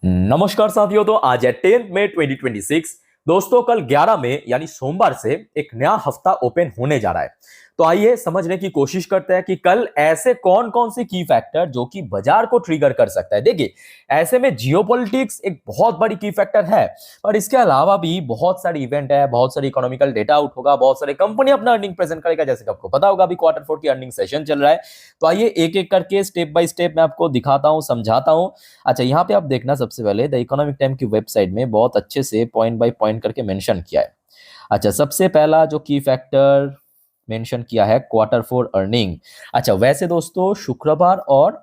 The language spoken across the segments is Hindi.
नमस्कार साथियों। तो आज है 10 मई 2026। दोस्तों कल 11 मई यानी सोमवार से एक नया हफ्ता ओपन होने जा रहा है। तो आइए समझने की कोशिश करते हैं कि कल ऐसे कौन कौन से की फैक्टर जो कि बाजार को ट्रिगर कर सकता है। देखिए, ऐसे में जियोपॉलिटिक्स एक बहुत बड़ी की फैक्टर है, पर इसके अलावा भी बहुत सारे इवेंट है, बहुत सारी इकोनॉमिकल डेटा आउट होगा, बहुत सारे कंपनी अपना अर्निंग प्रेजेंट करेगा। जैसे कि आपको पता होगा अभी क्वार्टर 4 की अर्निंग सेशन चल रहा है। तो आइए एक एक करके स्टेप बाय स्टेप मैं आपको दिखाता हूं, समझाता हूं। अच्छा, यहाँ पे आप देखना, सबसे पहले द इकोनॉमिक टाइम की वेबसाइट में बहुत अच्छे से पॉइंट बाय पॉइंट करके मेंशन किया है। अच्छा, सबसे पहला जो की फैक्टर मेंशन किया है क्वार्टर 4 अर्निंग। अच्छा, वैसे दोस्तों शुक्रवार और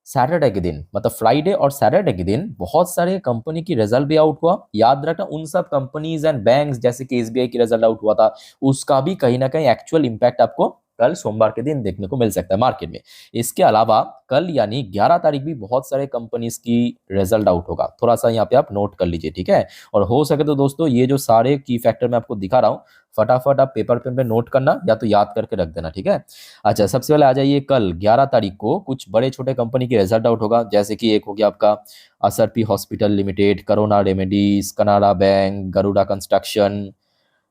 सैटरडे के दिन, मतलब फ्राइडे और सैटरडे के दिन बहुत सारे कंपनी की रिजल्ट भी आउट हुआ। याद रखना, उन सब कंपनीज एंड बैंक्स जैसे कि एसबीआई की रिजल्ट आउट हुआ था, उसका भी कहीं ना कहीं एक्चुअल इंपैक्ट आपको कल सोमवार के दिन देखने को मिल सकता है मार्केट में। इसके अलावा कल यानी 11 तारीख भी बहुत सारे कंपनीज की रिजल्ट आउट होगा। थोड़ा सा यहाँ पे आप नोट कर लीजिए, ठीक है। और हो सके तो दोस्तों ये जो सारे की फैक्टर मैं आपको दिखा रहा हूँ, फटाफट आप पेपर पेन पे नोट करना या तो याद करके रख देना, ठीक है। अच्छा, सबसे पहले आ जाइए, कल 11 तारीख को कुछ बड़े छोटे कंपनी की रिजल्ट आउट होगा। जैसे कि एक हो गया आपका असरपी hospital limited, corona remedies, Canara bank, Garuda construction,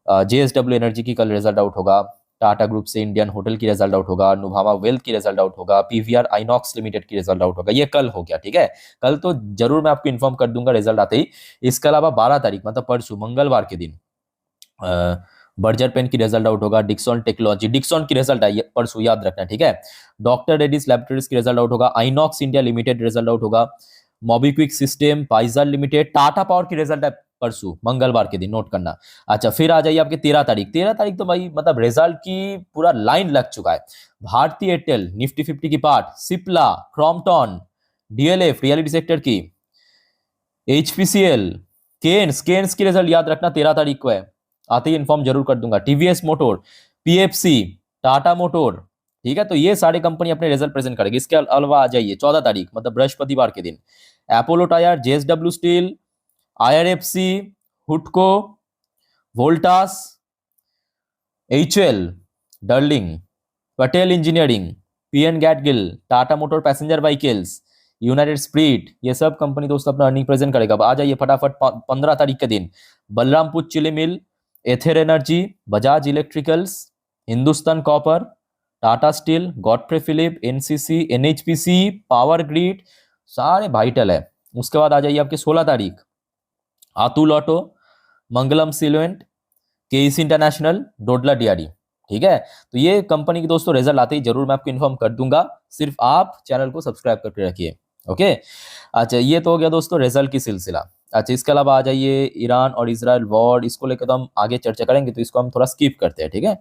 JSW energy की कल रिजल्ट आउट होगा। टाटा ग्रुप से इंडियन होटल की रिजल्ट आउट होगा, नुभावा वेल्थ की रिजल्ट आउट होगा, पीवीआर आइनॉक्स लिमिटेड की रिजल्ट आउट होगा। ये कल हो गया, ठीक है। कल तो जरूर मैं आपको इन्फॉर्म कर दूंगा रिजल्ट आते ही। इसके अलावा 12 तारीख मतलब परसों मंगलवार के दिन बर्जर पेन की रिजल्ट आउट होगा, डिक्सॉन टेक्नोलॉजी, डिक्सॉन की रिजल्ट आई परसों, याद रखना, ठीक है। डॉक्टर रेड्डीज लैबोरेटरीज की रिजल्ट आउट होगा, INOX India limited result out होगा, MobiKwik system, Pfizer limited, Tata power की रिजल्ट है परसों मंगलवार के दिन, नोट करना। अच्छा, फिर आ जाइए आपके 13 तारीख। 13 तारीख तो भाई मतलब रिजल्ट की पूरा लाइन लग चुका है। भारती एयरटेल, निफ्टी 50 की part, Cipla, Crompton, DLF reality sector की, एचपीसीएल, केन्स केन्स की रिजल्ट याद रखना 13 तारीख को है, आते ही इन्फॉर्म जरूर कर दूंगा। TVS motor, PFC, Tata motor, ठीक है। तो ये सारी कंपनी अपने रिजल्ट प्रेजेंट करेगी। इसके अलावा आ जाइए 14 तारीख मतलब बृहस्पतिवार के दिन, Apollo tyre, JSW steel, IRFC, हुडको, वोल्टास, एचएल, डर्लिंग, Patel engineering, PN Gadgil, Tata motor passenger vehicles, united spirit, ये सब कंपनी दोस्तों अपना अर्निंग प्रेजेंट करेगा। अब आ जाइए फटाफट 15 तारीख के दिन, Balrampur Chini mill, Ather energy, Bajaj electricals, Hindustan copper, Tata steel, Godfrey Phillips, NCC, NHPC, power grid, सारे वाइटल है। उसके बाद आ जाइए आपके 16 तारीख, Atul auto, Mangalam cement, KEC international, Dodla DRD, ठीक है। तो ये कंपनी की दोस्तों रिजल्ट आते ही जरूर मैं आपको इन्फॉर्म कर दूंगा, सिर्फ आप चैनल को सब्सक्राइब करके रखिए, ओके। अच्छा, ये तो हो गया दोस्तों रिजल्ट की सिलसिला। अच्छा, इसके अलावा आ जाइए ईरान और इजराइल वॉर, इसको लेकर तो हम आगे चर्चा करेंगे, तो इसको हम थोड़ा स्किप करते हैं, ठीक है।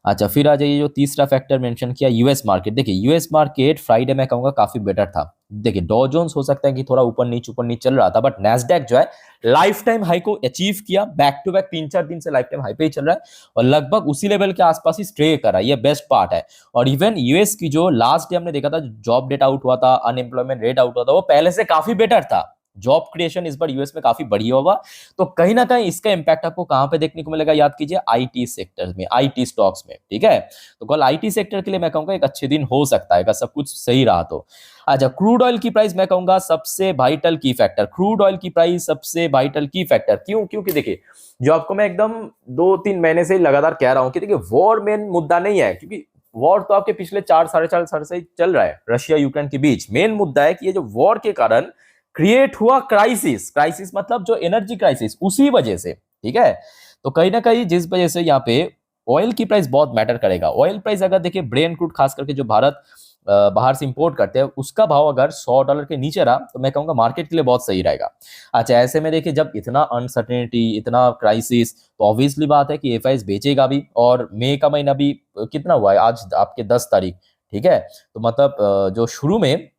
अच्छा, फिर आ जाइए जो तीसरा फैक्टर मेंशन किया, यूएस मार्केट। देखिए, यूएस मार्केट फ्राइडे में कहूंगा काफी बेटर था। देखिए, डॉ जोन्स हो सकता है कि थोड़ा ऊपर नीचे चल रहा था, बट नैस्डैक जो है लाइफ टाइम हाई को अचीव किया, बैक टू बैक 3-4 दिन से लाइफ टाइम हाई पे ही चल रहा है और लगभग उसी लेवल के आसपास ही स्टे कर रहा है। ये बेस्ट पार्ट है। और इवन यूएस की जो लास्ट डे हमने देखा था, जॉब डेटा आउट हुआ था, अनएम्प्लॉयमेंट रेट आउट हुआ था, वो पहले से काफी बेटर था। जॉब क्रिएशन इस बार यूएस में काफी बढ़िया होगा। तो कहीं ना कहीं इसका इंपैक्ट आपको कहां पे देखने को मिलेगा, याद कीजिए आईटी सेक्टर में, आईटी स्टॉक्स में, ठीक है। तो कल आईटी सेक्टर के लिए मैं कहूंगा एक अच्छे दिन हो सकता है, अगर सब कुछ सही रहा तो। अच्छा, क्रूड ऑयल की प्राइस मैं कहूंगा सबसे वाइटल की फैक्टर, क्रूड ऑयल की प्राइस सबसे वाइटल की फैक्टर। क्यों? क्योंकि देखिए, जो आपको मैं एकदम 2-3 महीने से लगातार कह रहा हूं कि देखिए वॉर मेन मुद्दा नहीं है, क्योंकि वॉर तो आपके पिछले 4-4.5 साल से चल रहा है रशिया यूक्रेन के बीच। मेन मुद्दा है कि ये जो वॉर के कारण क्रिएट हुआ क्राइसिस, क्राइसिस मतलब जो एनर्जी क्राइसिस, उसी वजह से, ठीक है। तो कहीं ना कहीं जिस वजह से यहाँ पे ऑयल की प्राइस बहुत मैटर करेगा। ऑयल प्राइस अगर देखिए ब्रेन क्रूड खास करके जो भारत बाहर से इंपोर्ट करते हैं, उसका भाव अगर $100 के नीचे रहा तो मैं कहूंगा मार्केट के लिए बहुत सही रहेगा। अच्छा, ऐसे में देखिए जब इतना अनसर्टेनिटी, इतना क्राइसिस, तो ऑब्वियसली बात है कि एफआईएस बेचेगा भी। और मई का महीना भी कितना हुआ है आज आपके 10 तारीख, ठीक है। तो मतलब जो शुरू में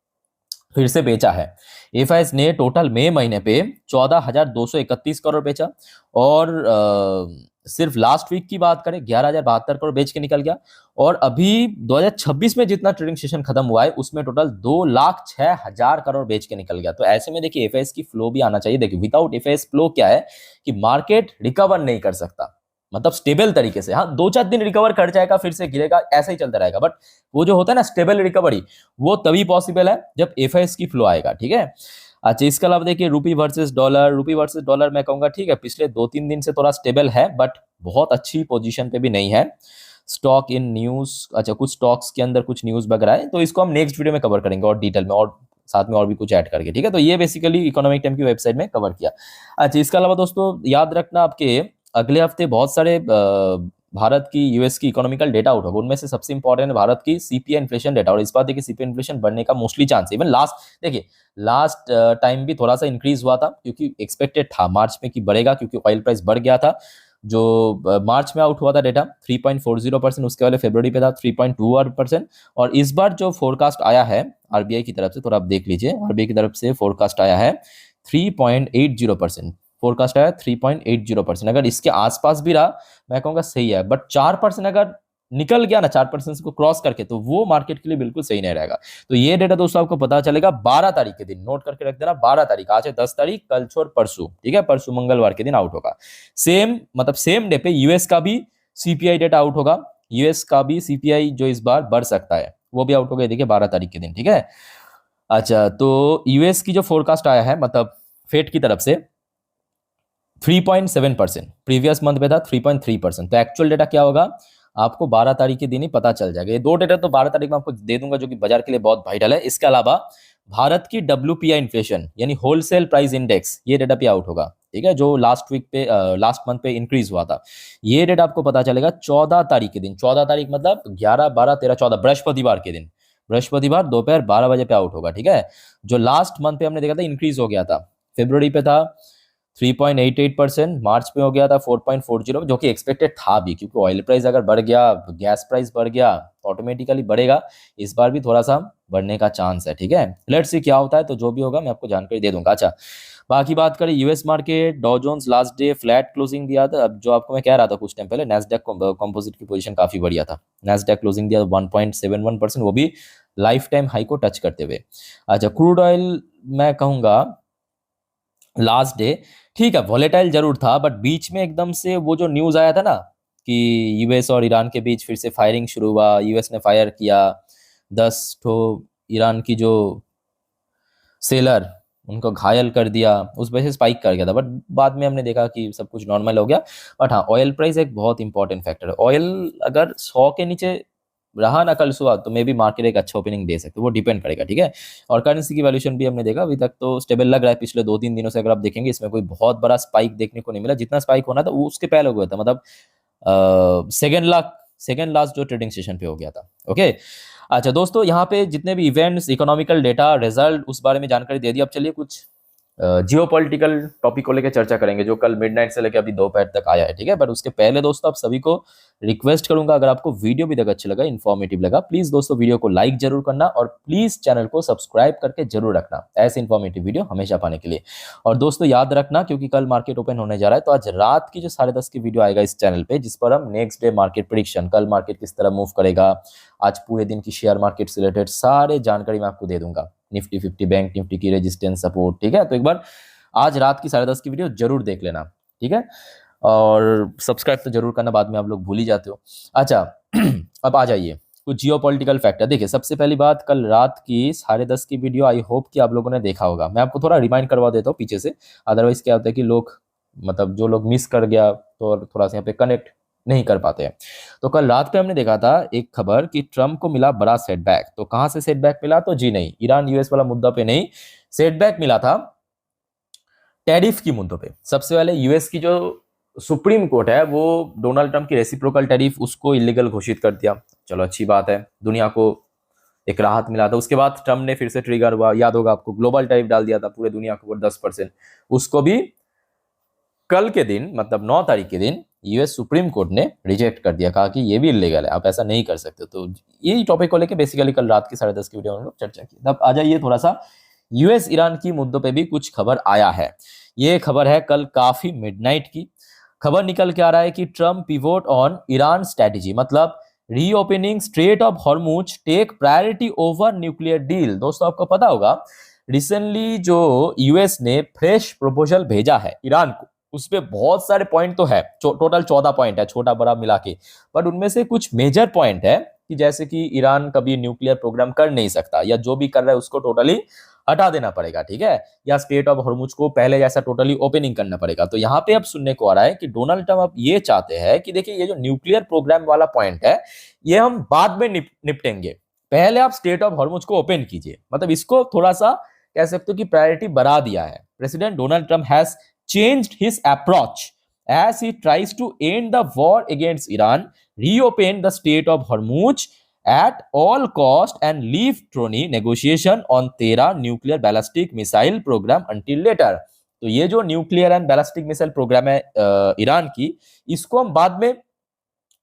फिर से बेचा है, एफआईएस ने टोटल मई महीने पे 14,231 करोड़ बेचा। और सिर्फ लास्ट वीक की बात करें 11,072 करोड़ बेच के निकल गया। और अभी 2026 में जितना ट्रेडिंग सेशन खत्म हुआ है उसमें टोटल 2,06,000 करोड़ बेच के निकल गया। तो ऐसे में देखिए एफआईएस की फ्लो भी आना चाहिए। देखिए, विदाउट एफआईएस फ्लो क्या है कि मार्केट रिकवर नहीं कर सकता, मतलब स्टेबल तरीके से। हाँ, 2-4 दिन रिकवर कर जाएगा, फिर से गिरेगा, ऐसा ही चलता रहेगा। बट वो जो होता है ना स्टेबल रिकवरी, वो तभी पॉसिबल है जब एफआईएस की फ्लो आएगा, ठीक है। अच्छा, इसके अलावा देखिए रूपी वर्सेस डॉलर मैं कहूंगा ठीक है, पिछले 2-3 दिन से थोड़ा स्टेबल है, बट बहुत अच्छी पोजीशन पे भी नहीं है। स्टॉक इन न्यूज, अच्छा कुछ स्टॉक्स के अंदर कुछ न्यूज वगैरह है, तो इसको हम नेक्स्ट वीडियो में कवर करेंगे और डिटेल में, और साथ में और भी कुछ ऐड करके, ठीक है। तो ये बेसिकली इकोनॉमिक टाइम की वेबसाइट में कवर किया। अच्छा, इसके अलावा दोस्तों याद रखना, आपके अगले हफ्ते बहुत सारे भारत की यूएस की इकोनॉमिकल डेटा आउट होगा। उनमें से सबसे इंपॉर्टेंट है भारत की सीपीआई इन्फ्लेशन डेटा, और इस बार देखिए सीपीआई इन्फ्लेशन बढ़ने का मोस्टली चांस है। इवन लास्ट टाइम भी थोड़ा सा इंक्रीज हुआ था, क्योंकि एक्सपेक्टेड था मार्च में कि बढ़ेगा, क्योंकि ऑयल प्राइस बढ़ गया था। जो मार्च में आउट हुआ था डेटा 3.40%, उसके वाले फरवरी पे था 3.21%, और इस बार जो फोरकास्ट आया है आरबीआई की तरफ से, थोड़ा आप देख लीजिए, आरबीआई की तरफ से फोरकास्ट आया है 3.80%, फोरकास्ट आया 3.80%। अगर इसके आसपास भी रहा मैं कहूँगा सही है, बट 4% अगर निकल गया ना, 4% को क्रॉस करके, तो वो मार्केट के लिए बिल्कुल सही नहीं रहेगा। तो ये डेटा दोस्तों आपको पता चलेगा 12 तारीख के दिन, नोट करके रख देना, 12 तारीख, आज है 10 तारीख, कल छोड़ परसों, ठीक है, परसों मंगलवार के दिन आउट होगा। सेम डे पे यूएस का भी सीपीआई डेटा आउट होगा। यूएस का भी सीपीआई जो इस बार बढ़ सकता है वो भी आउट होगा, देखिए 12 तारीख के दिन, ठीक है। अच्छा, तो यूएस की जो फोरकास्ट आया है, मतलब फेड की तरफ से 3.7%, प्रीवियस मंथ में था 3.3%। तो एक्चुअल डेटा क्या होगा आपको 12 तारीख के दिन ही पता चल जाएगा। ये दो डेटा तो 12 तारीख में आपको दे दूंगा, जो कि बाजार के लिए बहुत वाइटल है। इसके अलावा भारत की डब्ल्यूपीआई इन्फ्लेशन यानी होलसेल प्राइस इंडेक्स, ये डेटा भी आउट होगा, ठीक है, जो लास्ट मंथ पे इंक्रीज हुआ था। ये डेटा आपको पता चलेगा 14 तारीख के दिन, 14 तारीख मतलब 11, 12, 13, 14 बृहस्पतिवार के दिन, बृहस्पतिवार दोपहर 12 बजे पे आउट होगा, ठीक है। जो लास्ट मंथ पे हमने देखा था इंक्रीज हो गया था, फरवरी पे था 3.88%, मार्च में हो गया था 4.40, जो कि एक्सपेक्टेड था भी, क्योंकि ऑयल प्राइस अगर बढ़ गया, गैस प्राइस बढ़ गया, ऑटोमेटिकली बढ़ेगा। इस बार भी थोड़ा सा बढ़ने का चांस है, ठीक है। लेट्स सी क्या होता है, तो जो भी होगा मैं आपको जानकारी दे दूंगा। अच्छा, बाकी बात करें US market, Dow Jones last day flat closing दिया था। अब जो आपको मैं कह रहा था कुछ टाइम पहले, नैस्डैक कंपोजिट की पोजीशन काफी बढ़िया था, नैस्डैक क्लोजिंग दिया 1.71%, वो भी लाइफ टाइम हाई को टच करते हुए। अच्छा, क्रूड ऑयल मैं कहूंगा लास्ट डे ठीक है, वॉलेटाइल जरूर था, बट बीच में एकदम से वो जो न्यूज आया था ना कि यूएस और ईरान के बीच फिर से फायरिंग शुरू हुआ, यूएस ने फायर किया 10 ठो ईरान की जो सेलर, उनको घायल कर दिया, उस वजह से स्पाइक कर गया था, बट बाद में हमने देखा कि सब कुछ नॉर्मल हो गया। बट हाँ, ऑयल प्राइस एक बहुत इंपॉर्टेंट फैक्टर है। ऑयल अगर 100 के नीचे रहा ना कल सुबह, तो मे भी मार्केट एक अच्छा ओपनिंग दे सकते, वो डिपेंड करेगा, ठीक है। और करेंसी की वैल्यूएशन भी हमने देखा, अभी तक तो स्टेबल लग रहा है। पिछले 2-3 दिनों से अगर आप देखेंगे, इसमें कोई बहुत बड़ा स्पाइक देखने को नहीं मिला। जितना स्पाइक होना था वो उसके पहले हो गया था, मतलब सेकेंड लास्ट जो ट्रेडिंग सेशन पे हो गया था, ओके। अच्छा दोस्तों, यहाँ पे जितने भी इवेंट्स, इकोनॉमिकल डेटा, रिजल्ट, उस बारे में जानकारी दे दी। अब चलिए कुछ जियोपॉलिटिकल टॉपिक को लेकर चर्चा करेंगे, जो कल मिडनाइट से लेकर अभी दोपहर तक आया है, ठीक है। पर उसके पहले दोस्तों, आप सभी को रिक्वेस्ट करूंगा, अगर आपको वीडियो भी अच्छा लगा, इन्फॉर्मेटिव लगा, प्लीज दोस्तों वीडियो को लाइक जरूर करना, और प्लीज चैनल को सब्सक्राइब करके जरूर रखना, ऐसे इन्फॉर्मेटिव वीडियो हमेशा पाने के लिए। और दोस्तों याद रखना, क्योंकि कल मार्केट ओपन होने जा रहा है, तो आज रात की जो 10:30 की वीडियो आएगा इस चैनल पे, जिस पर हम नेक्स्ट डे मार्केट प्रेडिक्शन, कल मार्केट किस तरह मूव करेगा, आज पूरे दिन की शेयर मार्केट से रिलेटेड सारे जानकारी मैं आपको दे दूंगा, निफ्टी 50, बैंक निफ्टी की रेजिस्टेंस, सपोर्ट, ठीक है। तो एक बार आज रात की 10:30 की वीडियो जरूर देख लेना, ठीक है। और सब्सक्राइब तो जरूर करना, बाद में आप लोग भूल ही जाते हो। अच्छा अब आ जाइए कुछ जियोपॉलिटिकल फैक्टर। देखिए, सबसे पहली बात, कल रात की 10:30 की वीडियो आई होप कि आप लोगों ने देखा होगा। मैं आपको थोड़ा रिमाइंड करवा देता हूँ पीछे से, अदरवाइज क्या होता है कि लोग, मतलब जो लोग मिस कर गया तो थोड़ा सा यहाँ पे कनेक्ट नहीं कर पाते हैं। तो कल रात पे हमने देखा था एक खबर कि ट्रम्प को मिला बड़ा सेटबैक। तो कहां से सेटबैक मिला, तो जी नहीं, ईरान यूएस वाला मुद्दा पे नहीं, सेटबैक मिला था टैरिफ की मुद्दों पे। सबसे पहले यूएस की जो सुप्रीम कोर्ट है, वो डोनाल्ड ट्रंप की रेसिप्रोकल टैरिफ उसको इलीगल घोषित कर दिया। चलो अच्छी बात है, दुनिया को एक राहत मिला था। उसके बाद ट्रंप ने फिर से ट्रिगर हुआ, याद होगा आपको, ग्लोबल टैरिफ डाल दिया था पूरे दुनिया को 10%। उसको भी कल के दिन, मतलब 9 तारीख के दिन, यूएस सुप्रीम कोर्ट ने रिजेक्ट कर दिया, कहा कि ये भी इलीगल है, आप ऐसा नहीं कर सकते। तो यही टॉपिक को लेकर बेसिकली कल रात की 10:30 की वीडियो में हम लोग चर्चा की। अब आ जाइए थोड़ा सा यूएस ईरान की मुद्दों पे भी कुछ खबर आया है। ये खबर है कल काफी मिडनाइट की खबर, निकल के आ रहा है कि Trump pivot on Iran strategy, मतलब reopening strait of Hormuz take priority over nuclear deal. दोस्तों आपको पता होगा, रिसेंटली जो यूएस ने फ्रेश प्रपोजल भेजा है ईरान को, उसमें बहुत सारे पॉइंट तो है, टोटल 14 पॉइंट है, छोटा बड़ा मिला के, बट उनमें से कुछ मेजर पॉइंट है कि जैसे कि ईरान कभी न्यूक्लियर प्रोग्राम कर नहीं सकता, या जो भी कर रहा है उसको टोटली हटा देना पड़ेगा, ठीक है, या स्टेट ऑफ हॉर्मुज को पहले जैसा टोटली ओपनिंग करना पड़ेगा। तो यहाँ पे अब सुनने को आ रहा है कि डोनाल्ड ट्रम्प अब ये चाहते हैं कि देखिए ये जो न्यूक्लियर प्रोग्राम वाला पॉइंट है ये हम बाद में निपटेंगे, पहले आप स्टेट ऑफ हॉर्मुज को ओपन कीजिए। मतलब इसको थोड़ा सा कह सकते हो कि प्रायोरिटी बढ़ा दिया है। President Donald Trump has changed his approach as he tries to end the war against Iran, reopen the Strait of Hormuz at all cost and leave Troni negotiation on Tehra nuclear ballistic missile program until later। तो ये जो nuclear and ballistic missile programme है ईरान की, इसको हम बाद में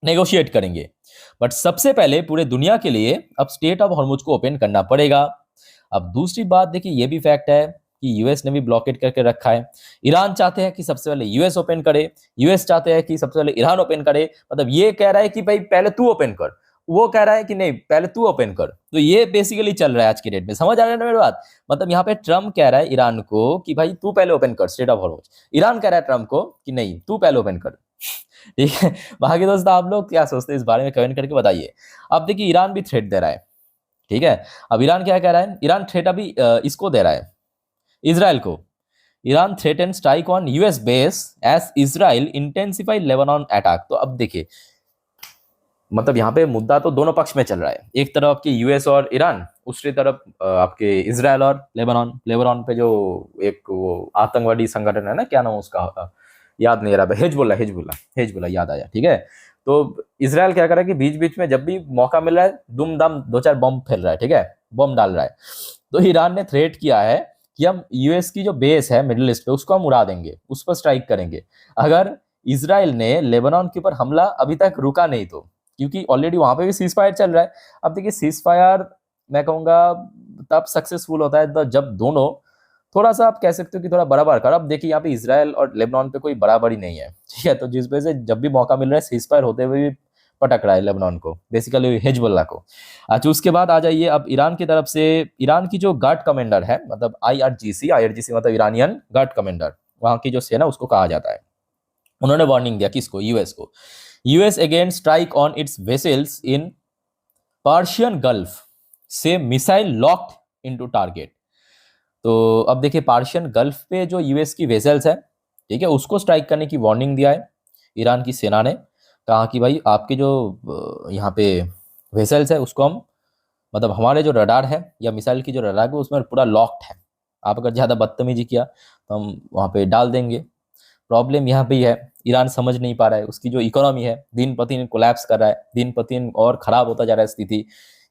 नेगोशिएट करेंगे, बट सबसे पहले पूरे दुनिया के लिए अब स्टेट ऑफ हॉर्मुज को ओपन करना पड़ेगा। अब दूसरी बात देखिए, ये भी फैक्ट है कि यूएस ने भी ब्लॉकेट करके रखा है। ईरान चाहते हैं कि सबसे पहले यूएस ओपन करे, यूएस चाहते हैं कि सबसे पहले ईरान ओपन करे। मतलब ये कह रहा है कि भाई पहले तू ओपन कर, वो कह रहा है कि नहीं पहले तू ओपन कर। तो ये बेसिकली चल रहा है आज की डेट में, समझ आ रहा है ना मेरी बात। मतलब यहाँ पे ट्रम्प कह रहा है ईरान को कि भाई तू पहले ओपन कर स्टेट ऑफ हॉर्मुज, ईरान कह रहा है ट्रम्प को कि नहीं तू पहले ओपन कर। ठीक है, बाकी दोस्तों आप लोग क्या सोचते हैं इस बारे में कमेंट करके बताइए। अब देखिए ईरान भी थ्रेट दे रहा है, ठीक है। अब ईरान क्या कह रहा है, ईरान थ्रेट अभी इसको दे रहा है इजराइल को। Iran threaten strike on US base as Israel intensify Lebanon attack. तो अब देखिए मतलब यहाँ पे मुद्दा तो दोनों पक्ष में चल रहा है, एक तरफ आपकी यूएस और ईरान, दूसरी तरफ आपके इजराइल और लेबनान पे जो एक वो आतंकवादी संगठन है ना, क्या नाम उसका याद नहीं आ रहा, हेजबुल्ला याद आया, ठीक है। तो इजराइल क्या कर रहा है कि बीच बीच में जब भी मौका मिल रहा है दुम दम 2-4 बम फैल रहा है, ठीक है, बम डाल रहा है। तो ईरान ने थ्रेट किया है कि हम यूएस की जो बेस है मिडिल ईस्ट पे उसको हम उड़ा देंगे, उस पर स्ट्राइक करेंगे अगर इजराइल ने लेबनान के ऊपर हमला अभी तक रुका नहीं तो, क्योंकि ऑलरेडी वहां पे भी सीज फायर चल रहा है। अब देखिए सीज फायर मैं कहूंगा तब सक्सेसफुल होता है तो जब दोनों थोड़ा सा आप कह सकते हो कि थोड़ा बराबर कर। अब देखिए यहाँ पे इजराइल और लेबनान पे कोई बराबरी नहीं है, ठीक है, तो जिस वजह से जब भी मौका मिल रहा है सीज फायर होते हुए भी पटक रहा है लेबनान को, बेसिकली हिजबुल्लाह को। अच्छा उसके बाद आ जाइए अब ईरान की तरफ से, ईरान की जो गार्ड कमांडर है मतलब आईआरजीसी मतलब ईरानियन गार्ड कमांडर, वहां की जो सेना उसको कहा जाता है, उन्होंने वार्निंग दिया किसको, यूएस को। US again strike on it's vessels in Persian gulf से मिसाइल लॉक्ड इनटू टारगेट। तो अब देखिए पर्शियन गल्फ पे जो यूएस की वेसल्स है, ठीक है, उसको स्ट्राइक करने की वार्निंग दिया है ईरान की सेना ने। कहा कि भाई आपके जो यहाँ पे वेसल्स है उसको हम मतलब हमारे जो रडार है या मिसाइल की जो रडार है उसमें पूरा लॉक्ड है, आप अगर ज़्यादा बदतमीजी किया तो हम वहाँ पे डाल देंगे। प्रॉब्लम यहाँ पे ही है, ईरान समझ नहीं पा रहा है, उसकी जो इकोनॉमी है दिन पर दिन कोलैप्स कर रहा है, दिन पर दिन और ख़राब होता जा रहा है स्थिति।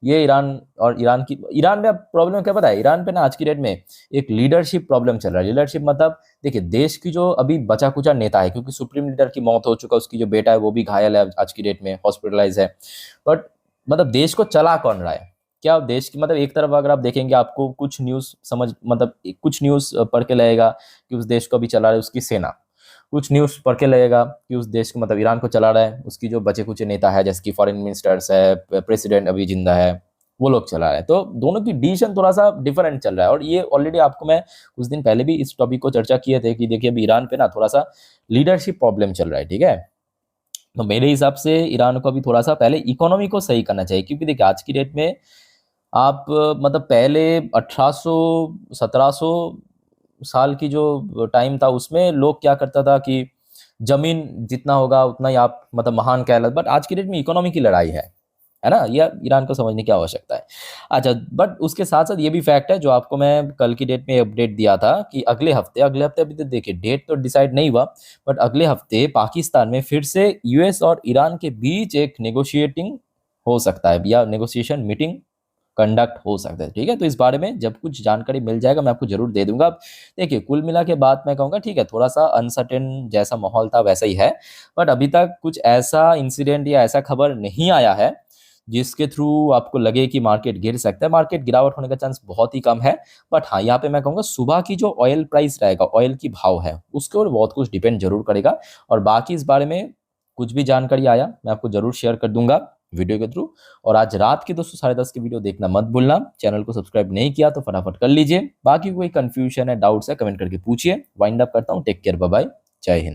ये ईरान में प्रॉब्लम क्या पता है, ईरान पे ना आज की डेट में एक लीडरशिप प्रॉब्लम चल रहा है। लीडरशिप मतलब देखिए देश की जो अभी बचा कुचा नेता है, क्योंकि सुप्रीम लीडर की मौत हो चुका, उसकी जो बेटा है वो भी घायल है आज की डेट में, हॉस्पिटलाइज है। बट मतलब देश को चला कौन रहा है, क्या देश की मतलब एक तरफ अगर आप देखेंगे आपको कुछ न्यूज़ कुछ न्यूज़ पढ़ के लगेगा कि उस देश को अभी चला रहा है उसकी सेना, कुछ न्यूज़ पढ़ के लगेगा कि उस देश को मतलब ईरान को चला रहा है उसकी जो बचे कुचे नेता है, जैसे कि फॉरेन मिनिस्टर्स है, प्रेसिडेंट अभी जिंदा है, वो लोग चला रहे हैं। तो दोनों की डिसीजन थोड़ा सा डिफरेंट चल रहा है। और ये ऑलरेडी आपको मैं कुछ दिन पहले भी इस टॉपिक को चर्चा किए थे कि देखिए अभी ईरान पे ना थोड़ा सा लीडरशिप प्रॉब्लम चल रहा है, ठीक है। तो मेरे हिसाब से ईरान को अभी थोड़ा सा पहले इकोनॉमी को सही करना चाहिए, क्योंकि देखिए आज की डेट में आप मतलब पहले 1800-1700 साल की जो टाइम था उसमें लोग क्या करता था कि जमीन जितना होगा उतना ही आप मतलब महान कहलाते, बट आज की डेट में इकोनॉमी की लड़ाई है ना, यह ईरान को समझने की आवश्यकता है। अच्छा बट उसके साथ साथ ये भी फैक्ट है जो आपको मैं कल की डेट में अपडेट दिया था कि अगले हफ्ते अभी तो देखिए डेट तो डिसाइड नहीं हुआ, बट अगले हफ्ते पाकिस्तान में फिर से यूएस और ईरान के बीच एक नेगोशिएटिंग हो सकता है या नेगोशिएशन मीटिंग कंडक्ट हो सकता है, ठीक है। तो इस बारे में जब कुछ जानकारी मिल जाएगा मैं आपको जरूर दे दूंगा। देखिए कुल मिला के बात मैं कहूँगा ठीक है, थोड़ा सा अनसर्टेन जैसा माहौल था वैसा ही है, बट अभी तक कुछ ऐसा इंसिडेंट या ऐसा खबर नहीं आया है जिसके थ्रू आपको लगे कि मार्केट गिर सकता है। मार्केट गिरावट होने का चांस बहुत ही कम है, बट हाँ यहाँ पे मैं कहूँगा सुबह की जो ऑयल प्राइस रहेगा, ऑयल की भाव है उसके ऊपर बहुत कुछ डिपेंड जरूर करेगा। और बाकी इस बारे में कुछ भी जानकारी आया मैं आपको जरूर शेयर कर दूंगा वीडियो के थ्रू। और आज रात के दोस्तों 10:30 की वीडियो देखना मत भूलना। चैनल को सब्सक्राइब नहीं किया तो फटाफट कर लीजिए। बाकी कोई कंफ्यूजन है, डाउट्स है, कमेंट करके पूछिए। वाइंड अप करता हूँ, टेक केयर, बाय बाय, जय हिंद।